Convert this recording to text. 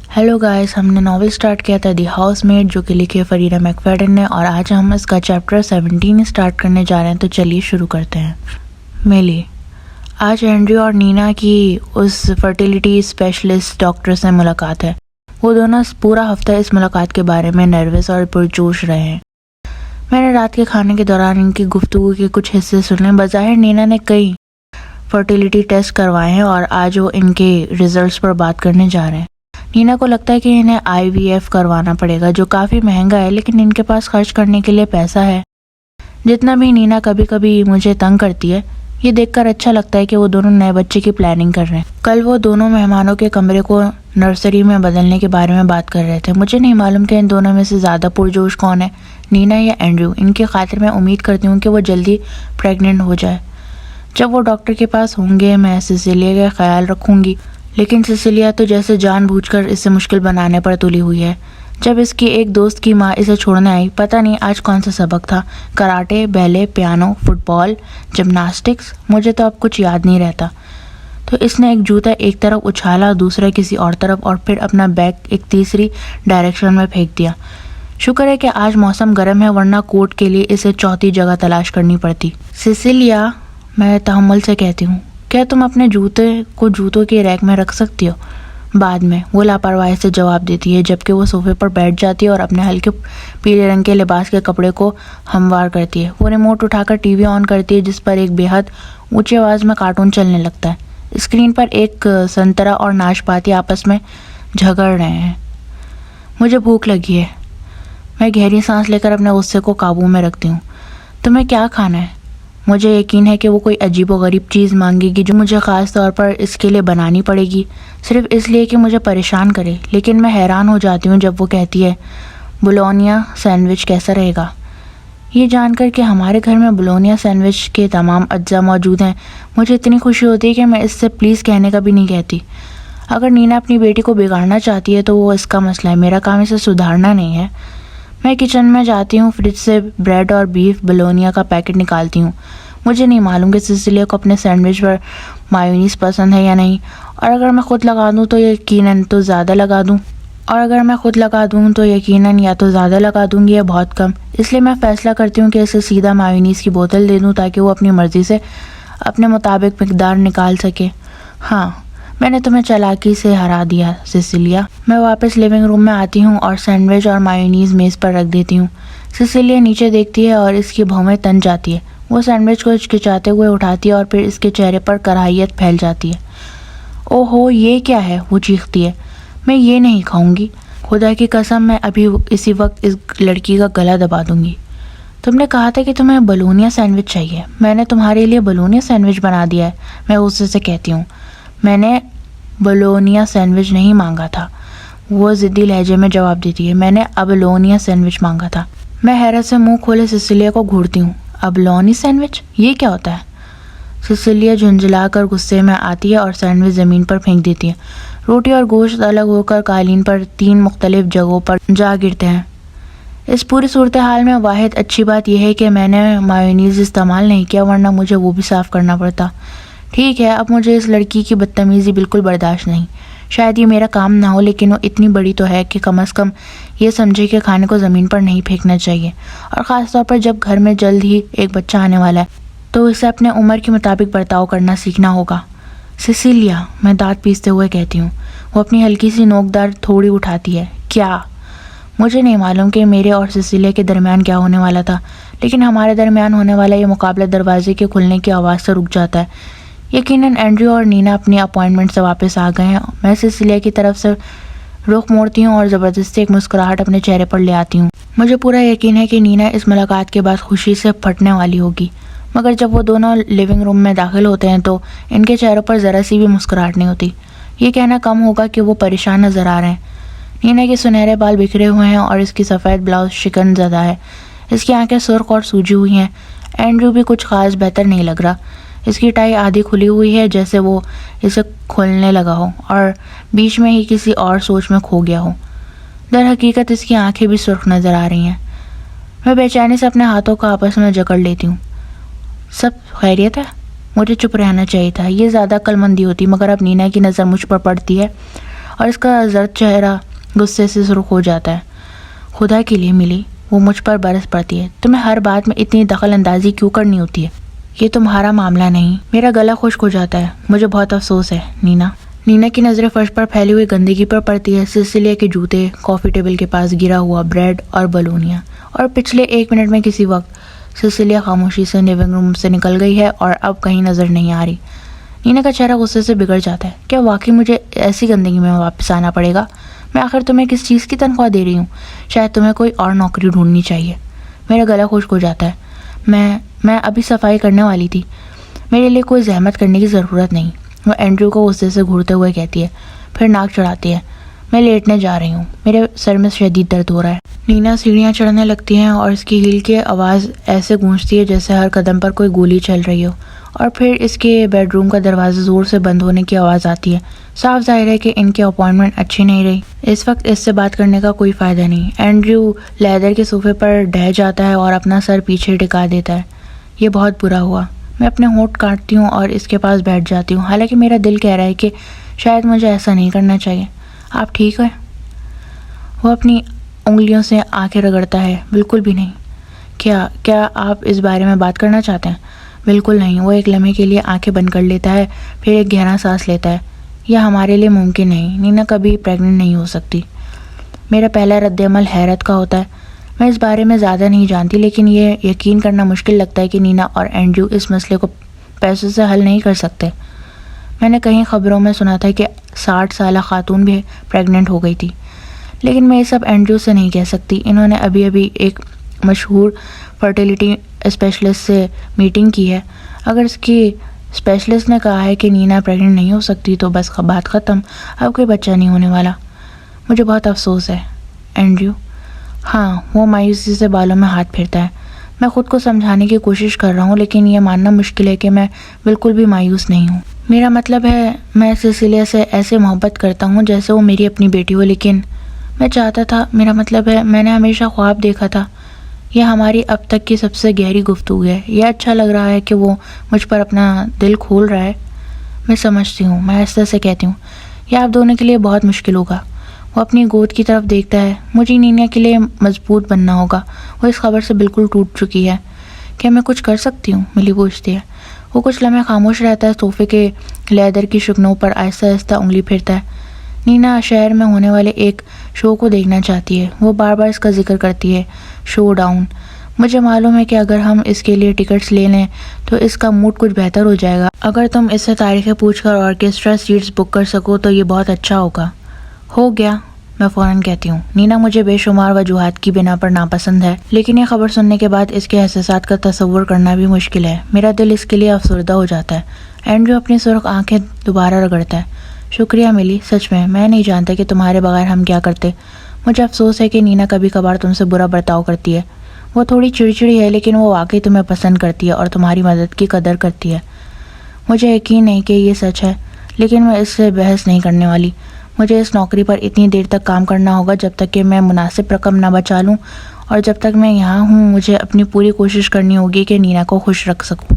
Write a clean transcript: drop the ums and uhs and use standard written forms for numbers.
Hello guys, हमने novel start किया था दी हाउसमेट जो कि लिखी है फरीदा मैकफेडन ने, और आज हम इसका चैप्टर 17 स्टार्ट करने जा रहे हैं। तो चलिए शुरू करते हैं। मिली। आज एंड्रयू और नीना की उस फर्टिलिटी स्पेशलिस्ट डॉक्टर से मुलाकात है। वो दोनों पूरा हफ्ता इस मुलाकात के बारे में नर्वस और पुरजोश रहे हैं। मैंने रात के खाने के दौरान इनकी गुफ्तगू के कुछ हिस्से सुने। बज़ाहिर नीना ने कई फर्टिलिटी टेस्ट करवाए हैं और आज वो इनके रिजल्ट्स पर बात करने जा रहे हैं। नीना को लगता है कि इन्हें IVF करवाना पड़ेगा, जो काफ़ी महंगा है, लेकिन इनके पास खर्च करने के लिए पैसा है। जितना भी नीना कभी कभी मुझे तंग करती है, ये देखकर अच्छा लगता है कि वो दोनों नए बच्चे की प्लानिंग कर रहे हैं। कल वो दोनों मेहमानों के कमरे को नर्सरी में बदलने के बारे में बात कर रहे थे। मुझे नहीं मालूम कि इन दोनों में से ज़्यादा पुरजोश कौन है, नीना या एंड्रयू। इनकी खातिर मैं उम्मीद करती हूँ कि वो जल्दी प्रेग्नेंट हो जाए। जब वो डॉक्टर के पास होंगे मैं सिसिलिया का ख्याल रखूँगी, लेकिन सिसिलिया तो जैसे जानबूझकर इसे मुश्किल बनाने पर तुली हुई है। जब इसकी एक दोस्त की माँ इसे छोड़ने आई, पता नहीं आज कौन सा सबक था, karate, ballet, piano, football, gymnastics, मुझे तो अब कुछ याद नहीं रहता। तो इसने एक जूता एक तरफ उछाला, दूसरा किसी और तरफ, और फिर अपना बैग एक तीसरी डायरेक्शन में फेंक दिया। शुक्र है कि आज मौसम गर्म है, वरना कोट के लिए इसे चौथी जगह तलाश करनी पड़ती। सिसिलिया, मैं तहम्मुल से कहती हूँ, क्या तुम अपने जूते को जूतों के रैक में रख सकती हो? बाद में, वो लापरवाही से जवाब देती है, जबकि वो सोफे पर बैठ जाती है और अपने हल्के पीले रंग के लिबास के कपड़े को हमवार करती है। वो रिमोट उठाकर टीवी ऑन करती है, जिस पर एक बेहद ऊंची आवाज़ में कार्टून चलने लगता है। स्क्रीन पर एक संतरा और नाशपाती आपस में झगड़ रहे हैं। मुझे भूख लगी है। मैं गहरी सांस लेकर अपने गुस्से को काबू में रखती हूँ। तुम्हें क्या खाना है? मुझे यकीन है कि वो कोई अजीबोगरीब चीज़ मांगेगी जो मुझे ख़ास तौर पर इसके लिए बनानी पड़ेगी, सिर्फ इसलिए कि मुझे परेशान करे। लेकिन मैं हैरान हो जाती हूँ जब वो कहती है, बोलोनिया सैंडविच कैसा रहेगा? ये जानकर कि हमारे घर में बोलोनिया सैंडविच के तमाम अज्जा मौजूद हैं, मुझे इतनी खुशी होती है कि मैं इससे प्लीज़ कहने का भी नहीं कहती। अगर नीना अपनी बेटी को बिगाड़ना चाहती है तो वो इसका मसला है, मेरा काम इसे सुधारना नहीं है। मैं किचन में जाती हूँ, फ्रिज से ब्रेड और बीफ बोलोनिया का पैकेट निकालती हूँ। मुझे नहीं मालूम कि सिसिलिया को अपने सैंडविच पर मायोनीज पसंद है या नहीं, और अगर मैं खुद लगा दूँ तो यकीनन तो ज़्यादा लगा दूँगी या बहुत कम। इसलिए मैं फ़ैसला करती हूँ कि इसे सीधा मायोनीज़ की बोतल दे दूँ ताकि वो अपनी मर्ज़ी से अपने मुताबिक मिकदार निकाल सके। हाँ, मैंने तुम्हें चालाकी से हरा दिया सिसिलिया। मैं वापस लिविंग रूम में आती हूँ और सैंडविच और मायोनीज़ मेज़ पर रख देती हूँ। सिसिलिया नीचे देखती है और इसकी भौहें तन जाती है। वो सैंडविच को हिचकिचाते हुए उठाती है और फिर इसके चेहरे पर कराहियत फैल जाती है। ओहो, ये क्या है? वो चीखती है। मैं ये नहीं खाऊंगी, खुदा की कसम, मैं अभी इसी वक्त इस लड़की का गला दबा दूंगी। तुमने कहा था कि तुम्हें बोलोनिया सैंडविच चाहिए, मैंने तुम्हारे लिए बोलोनिया सैंडविच बना दिया है। मैं गुस्से से कहती हूँ, मैंने बोलोनिया सैंडविच नहीं मांगा था। वो ज़िद्दी लहजे में जवाब देती है, मैंने अबलोनिया सैंडविच मांगा था। मैं हैरत से मुंह खोले सिसिलिया को घूरती हूँ। अबलोनी सैंडविच, ये क्या होता है? सिसिलिया झुंझलाकर गुस्से में आती है और सैंडविच ज़मीन पर फेंक देती है। रोटी और गोश्त अलग होकर कालीन पर 3 मुख्तलिफ जगहों पर जा गिरते हैं। इस पूरी सूरत हाल में वाहिद अच्छी बात यह है कि मैंने मायोनीज़ इस्तेमाल नहीं किया, वरना मुझे वो भी साफ़ करना पड़ता। ठीक है, अब मुझे इस लड़की की बदतमीज़ी बिल्कुल बर्दाश्त नहीं। शायद ये मेरा काम ना हो, लेकिन वो इतनी बड़ी तो है कि कम से कम ये समझे कि खाने को ज़मीन पर नहीं फेंकना चाहिए, और ख़ास तौर पर जब घर में जल्द ही एक बच्चा आने वाला है तो इसे अपने उम्र के मुताबिक बर्ताव करना सीखना होगा। सिसिलिया, मैं दांत पीसते हुए कहती हूँ। वो अपनी हल्की सी नोकदार थोड़ी उठाती है। क्या? मुझे नहीं मालूम कि मेरे और सिसिलिया के दरमियान क्या होने वाला था, लेकिन हमारे दरमियान होने वाला ये मुकाबला दरवाजे के खुलने की आवाज़ से रुक जाता है। यकीनन एंड्रयू और नीना अपनी अपॉइंटमेंट से वापस आ गए हैं। मैं सिसिलिया की तरफ से रुख मोड़ती हूँ और ज़बरदस्ती एक मुस्कुराहट अपने चेहरे पर ले आती हूँ। मुझे पूरा यकीन है कि नीना इस मुलाकात के बाद खुशी से फटने वाली होगी, मगर जब वो दोनों लिविंग रूम में दाखिल होते हैं तो इनके चेहरों पर ज़रा सी भी मुस्कुराहट नहीं होती। ये कहना कम होगा कि वो परेशान नज़र आ रहे हैं। नीना के सुनहरे बाल बिखरे हुए हैं और इसकी सफ़ेद ब्लाउज शिकन ज़दा है। इसकी आंखें सुर्ख और सूजी हुई हैं। एंड्रयू भी कुछ खास बेहतर नहीं लग रहा। इसकी टाई आधी खुली हुई है, जैसे वो इसे खोलने लगा हो और बीच में ही किसी और सोच में खो गया हो। दर हकीकत इसकी आंखें भी सुर्ख नज़र आ रही हैं। मैं बेचैनी से अपने हाथों को आपस में जकड़ लेती हूँ। सब खैरियत है? मुझे चुप रहना चाहिए था, ये ज़्यादा अक्लमंदी होती, मगर अब नीना की नज़र मुझ पर पड़ती है اور اس کا زرد چہرہ غصے سے سرخ ہو جاتا ہے۔ خدا کے لیے ملی، وہ مجھ پر برس پڑتی ہے، تمہیں ہر بات میں اتنی دخل اندازی کیوں کرنی ہوتی ہے؟ یہ تمہارا معاملہ نہیں۔ میرا گلا خشک ہو جاتا ہے۔ مجھے بہت افسوس ہے نینا۔ نینا کی نظریں فرش پر پھیلی ہوئی گندگی پر پڑتی ہے، سیسیلیا کے جوتے، کافی ٹیبل کے پاس گرا ہوا بریڈ اور بلونیاں، اور پچھلے 1 منٹ میں کسی وقت سیسیلیا خاموشی سے لیونگ روم سے نکل گئی ہے اور اب کہیں نظر نہیں آ رہی۔ نینا کا چہرہ غصے سے بگڑ جاتا ہے۔ کیا واقعی مجھے ایسی گندگی میں واپس آنا پڑے گا؟ میں آخر تمہیں کس چیز کی تنخواہ دے رہی ہوں؟ شاید تمہیں کوئی اور نوکری ڈھونڈنی چاہیے۔ میرا گلا خشک ہو جاتا ہے۔ میں ابھی صفائی کرنے والی تھی، میرے لیے کوئی زحمت کرنے کی ضرورت نہیں، وہ اینڈریو کو غصے سے گھورتے ہوئے کہتی ہے، پھر ناک چڑھاتی ہے۔ میں لیٹنے جا رہی ہوں، میرے سر میں شدید درد ہو رہا ہے۔ نینا سیڑھیاں چڑھنے لگتی ہیں اور اس کی ہیل کی آواز ایسے گونجتی ہے جیسے ہر قدم پر کوئی گولی چل رہی ہو، اور پھر اس کے بیڈ روم کا دروازہ زور سے بند ہونے کی آواز آتی ہے۔ صاف ظاہر ہے کہ ان کی اپوائنٹمنٹ اچھی نہیں رہی۔ اس وقت اس سے بات کرنے کا کوئی فائدہ نہیں۔ اینڈریو لیدر کے صوفے پر ڈھہ جاتا ہے اور اپنا سر پیچھے ٹکا دیتا ہے۔ یہ بہت برا ہوا۔ میں اپنے ہونٹ کاٹتی ہوں اور اس کے پاس بیٹھ جاتی ہوں، حالانکہ میرا دل کہہ رہا ہے کہ شاید مجھے ایسا نہیں کرنا چاہیے۔ آپ ٹھیک ہیں؟ وہ اپنی انگلیوں سے آنکھیں رگڑتا ہے۔ بالکل بھی نہیں۔ کیا آپ اس بارے میں بات کرنا چاہتے ہیں؟ بالکل نہیں۔ وہ ایک لمحے کے لیے آنکھیں بند کر لیتا ہے، پھر ایک گہرا سانس لیتا ہے۔ یہ ہمارے لیے ممکن نہیں، نینا کبھی پریگننٹ نہیں ہو سکتی۔ میرا پہلا رد عمل حیرت کا ہوتا ہے۔ میں اس بارے میں زیادہ نہیں جانتی، لیکن یہ یقین کرنا مشکل لگتا ہے کہ نینا اور اینڈریو اس مسئلے کو پیسوں سے حل نہیں کر سکتے۔ میں نے کہیں خبروں میں سنا تھا کہ 60 سالہ خاتون بھی پریگننٹ ہو گئی تھی، لیکن میں یہ سب اینڈریو سے نہیں کہہ سکتی۔ انہوں نے ابھی ایک مشہور فرٹیلیٹی اسپیشلسٹ سے میٹنگ کی ہے۔ اگر اس کی اسپیشلسٹ نے کہا ہے کہ نینا پریگننٹ نہیں ہو سکتی تو بس بات ختم، اب کوئی بچہ نہیں ہونے والا۔ مجھے بہت افسوس ہے اینڈریو۔ ہاں، وہ مایوسی سے بالوں میں ہاتھ پھیرتا ہے۔ میں خود کو سمجھانے کی کوشش کر رہا ہوں، لیکن یہ ماننا مشکل ہے کہ میں بالکل بھی مایوس نہیں ہوں۔ میرا مطلب ہے میں سیسیلیا سے ایسے محبت کرتا ہوں جیسے وہ میری اپنی بیٹی ہو، لیکن میں چاہتا تھا، میرا مطلب ہے میں نے ہمیشہ خواب دیکھا تھا۔ یہ ہماری اب تک کی سب سے گہری گفتگو ہے۔ یہ اچھا لگ رہا ہے کہ وہ مجھ پر اپنا دل کھول رہا ہے۔ میں سمجھتی ہوں، میں آہستہ سے کہتی ہوں، یہ آپ دونوں کے لیے بہت مشکل ہوگا۔ وہ اپنی گود کی طرف دیکھتا ہے۔ مجھے نینا کے لیے مضبوط بننا ہوگا، وہ اس خبر سے بالکل ٹوٹ چکی ہے۔ کیا میں کچھ کر سکتی ہوں؟ ملی پوچھتی ہے۔ وہ کچھ لمحے خاموش رہتا ہے، صوفے کے لیدر کی شکنوں پر آہستہ آہستہ انگلی پھیرتا ہے۔ نینا شہر میں ہونے والے ایک شو کو دیکھنا چاہتی ہے، وہ بار بار اس کا ذکر کرتی ہے، شو ڈاؤن۔ مجھے معلوم ہے کہ اگر ہم اس کے لیے ٹکٹس لے لیں تو اس کا موڈ کچھ بہتر ہو جائے گا۔ اگر تم اس سے تاریخیں پوچھ کر آرکیسٹرا سیٹس بک کر سکو تو یہ بہت اچھا ہوگا۔ ہو گیا، میں فوراً کہتی ہوں۔ نینا مجھے بے شمار وجوہات کی بنا پر ناپسند ہے، لیکن یہ خبر سننے کے بعد اس کے احساسات کا تصور کرنا بھی مشکل ہے۔ میرا دل اس کے لیے افسردہ ہو جاتا ہے۔ اینڈریو اپنی سرخ آنکھیں دوبارہ رگڑتا ہے۔ شکریہ ملی، سچ میں نہیں جانتا کہ تمہارے بغیر ہم کیا کرتے۔ مجھے افسوس ہے کہ نینا کبھی کبھار تم سے برا برتاؤ کرتی ہے۔ وہ تھوڑی چڑچڑی ہے، لیکن وہ واقعی تمہیں پسند کرتی ہے اور تمہاری مدد کی قدر کرتی ہے۔ مجھے یقین نہیں کہ یہ سچ ہے، لیکن میں اس سے بحث نہیں کرنے والی۔ مجھے اس نوکری پر اتنی دیر تک کام کرنا ہوگا جب تک کہ میں مناسب رقم نہ بچا لوں، اور جب تک میں یہاں ہوں مجھے اپنی پوری کوشش کرنی ہوگی کہ نینا کو خوش رکھ سکوں۔